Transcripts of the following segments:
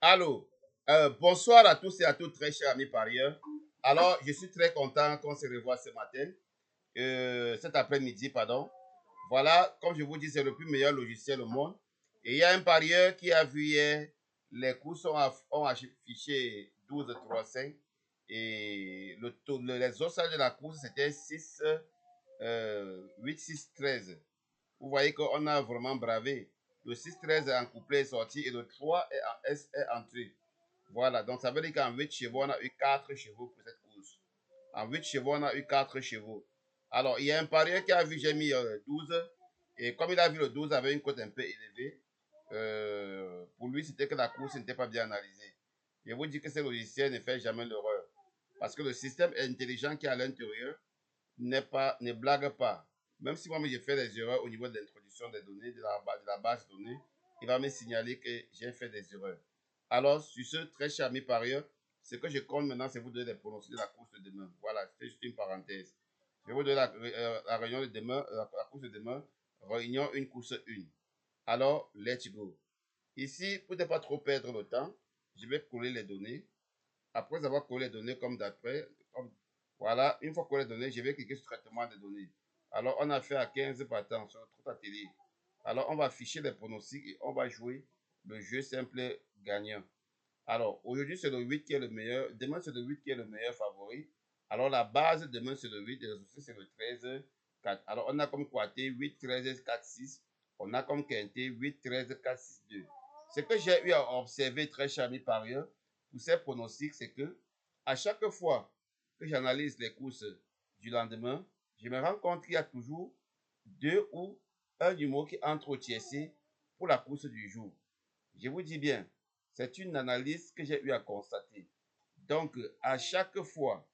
Allô, bonsoir à tous et à toutes, très chers amis parieurs. Alors, je suis très content qu'on se revoie ce matin, cet après-midi, pardon. Voilà, comme je vous dis, c'est le plus meilleur logiciel au monde. Et il y a un parieur qui a vu hier, les courses ont affiché 12,35 et les autres salles de la course, c'était 6, 8, 6, 13. Vous voyez qu'on a vraiment bravé. Le 6-13 est en couplet est sorti et le 3 est entré. Voilà, donc ça veut dire qu'en 8 chevaux, on a eu 4 chevaux pour cette course. En 8 chevaux, on a eu 4 chevaux. Alors, il y a un parieur qui a vu, j'ai mis 12. Et comme il a vu le 12 avec une cote un peu élevée, pour lui, c'était que la course n'était pas bien analysée. Je vous dis que ce logiciel ne fait jamais l'erreur. Parce que le système intelligent qui est à l'intérieur ne blague pas. Même si moi, j'ai fait des erreurs au niveau de l'introduction des données, de la base de données, il va me signaler que j'ai fait des erreurs. Alors, sur ce, très cher ami parieur, ce que je compte maintenant, c'est vous donner des pronostics de la course de demain. Voilà, c'est juste une parenthèse. Je vais vous donner la réunion de demain, la course de demain, réunion une course une. Alors, let's go. Ici, pour ne pas trop perdre le temps, je vais coller les données. Après avoir collé les données comme d'après, voilà, une fois collé les données, je vais cliquer sur traitement des données. Alors, on a fait à 15 partants sur notre atelier. Alors, on va afficher les pronostics et on va jouer le jeu simple gagnant. Alors, aujourd'hui, c'est le 8 qui est le meilleur. Demain, c'est le 8 qui est le meilleur favori. Alors, la base, demain, c'est le 8 et le c'est le 13, 4. Alors, on a comme quaté 8, 13, 4, 6. On a comme quinté 8, 13, 4, 6, 2. Ce que j'ai eu à observer, très cher ami parieur, pour ces pronostics, c'est que à chaque fois que j'analyse les courses du lendemain, je me rends compte qu'il y a toujours deux ou un numéro qui entre au tiercé pour la course du jour. Je vous dis bien, c'est une analyse que j'ai eu à constater. Donc, à chaque fois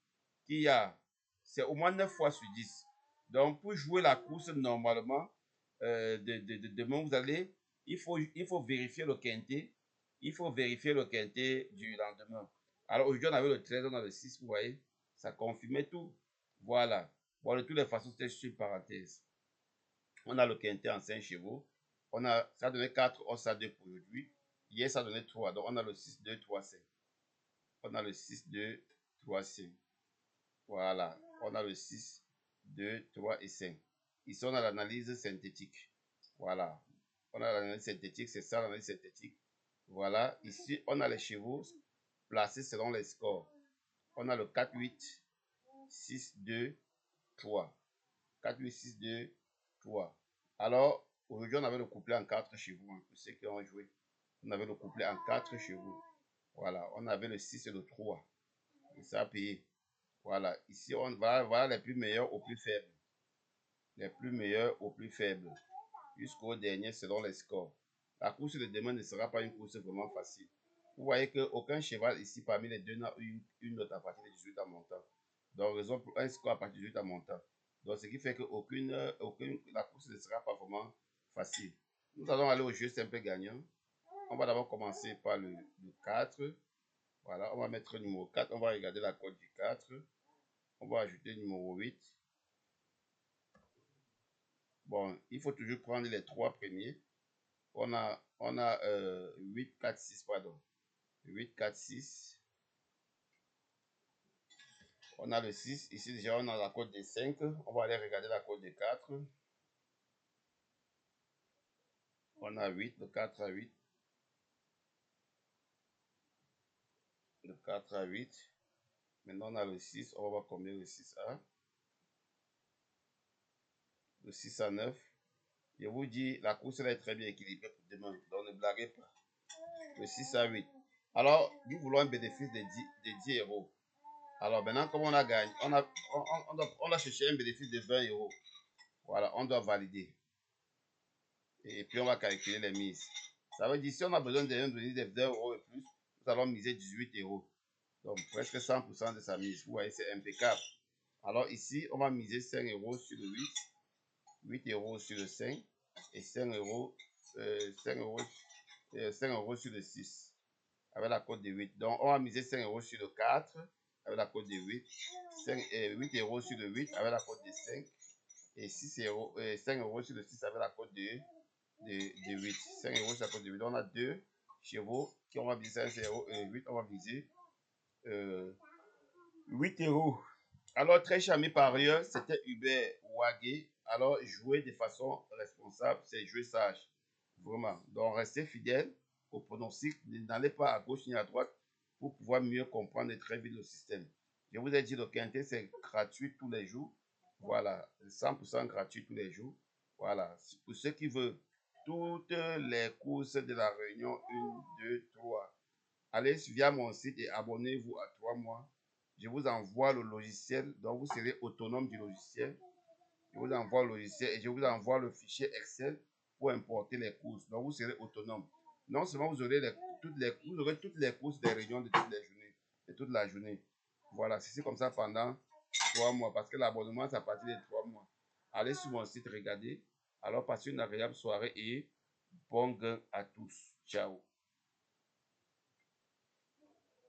qu'il y a, c'est au moins 9 fois sur 10. Donc, pour jouer la course normalement, demain, vous allez, il faut vérifier le quintet. Il faut vérifier le quintet du lendemain. Alors, aujourd'hui, on avait le 13, on a le 6, vous voyez, ça confirmait tout. Voilà. Bon, de toutes les façons, c'était sur parenthèse. On a le quintet en 5 chevaux. Ça a donné 4 os à 2 pour aujourd'hui. Hier, ça a donné 3. Donc, on a le 6, 2, 3, 5. On a le 6, 2, 3, 5. Voilà. On a le 6, 2, 3 et 5. Ici, on a l'analyse synthétique. Voilà. On a l'analyse synthétique. C'est ça l'analyse synthétique. Voilà. Ici, on a les chevaux placés selon les scores. On a le 4, 8, 6, 2, 3. 4, 8, 6, 2, 3. Alors, aujourd'hui, on avait le couplet en 4 chevaux. Hein, pour ceux qui ont joué, on avait le couplet en 4 chevaux. Voilà, on avait le 6 et le 3. Et ça a payé. Voilà, ici, voilà les plus meilleurs aux plus faibles. Les plus meilleurs aux plus faibles. Jusqu'au dernier selon les scores. La course de demain ne sera pas une course vraiment facile. Vous voyez qu'aucun cheval ici parmi les deux n'a eu une note à partir de 18 à montant. Donc, raison pour un score à partir de 18 à montant. Donc, ce qui fait que la course ne sera pas vraiment facile. Nous allons aller au jeu simple gagnant. On va d'abord commencer par le 4. Voilà, on va mettre le numéro 4. On va regarder la cote du 4. On va ajouter le numéro 8. Bon, il faut toujours prendre les 3 premiers. On a 8, 4, 6, pardon. 8, 4, 6. On a le 6. Ici, déjà, on a la cote des 5. On va aller regarder la cote des 4. On a 8, le 4 à 8. Le 4 à 8. Maintenant, on a le 6. On va voir combien le 6 a. Le 6 à 9. Je vous dis, la course elle est très bien équilibrée pour demain. Donc, ne blaguez pas. Le 6 à 8. Alors, nous voulons un bénéfice de 10 euros. Alors, maintenant, comme on a gagné, on a cherché un bénéfice de 20 euros. Voilà, on doit valider. Et puis, on va calculer les mises. Ça veut dire, si on a besoin d'un bénéfice de 20 euros et plus, nous allons miser 18 euros. Donc, presque 100% de sa mise. Vous voyez, c'est impeccable. Alors, ici, on va miser 5 euros sur le 8, 8 euros sur le 5 et 5 euros, 5 euros, 5 euros sur le 6 avec la cote de 8. Donc, on va miser 5 euros sur le 4 avec la cote de 8, 8 euros sur le 8 avec la cote de 5 et 6 euros, 5 euros sur le 6 avec la cote de 8. 5 euros sur la cote de 8. On a deux chevaux, qui on va viser 8, on va viser 8 euros. Alors, très cher ami parieur, c'était Hubert Wagé. Alors, jouer de façon responsable, c'est jouer sage. Vraiment. Donc, restez fidèle au pronostic. N'allez pas à gauche ni à droite pour pouvoir mieux comprendre et très vite le système. Je vous ai dit, le quintet, c'est gratuit tous les jours. Voilà. 100% gratuit tous les jours. Voilà. Pour ceux qui veulent toutes les courses de la Réunion 1, 2, 3. Allez via mon site et abonnez-vous à 3 mois. Je vous envoie le logiciel, donc vous serez autonome du logiciel. Je vous envoie le logiciel et je vous envoie le fichier Excel pour importer les courses. Donc vous serez autonome. Non seulement vous aurez toutes les courses des réunions de toutes les journées, de toute la journée. Voilà, c'est comme ça pendant 3 mois parce que l'abonnement c'est à partir de 3 mois. Allez sur mon site, regardez. Alors passez une agréable soirée et bon gain à tous. Ciao.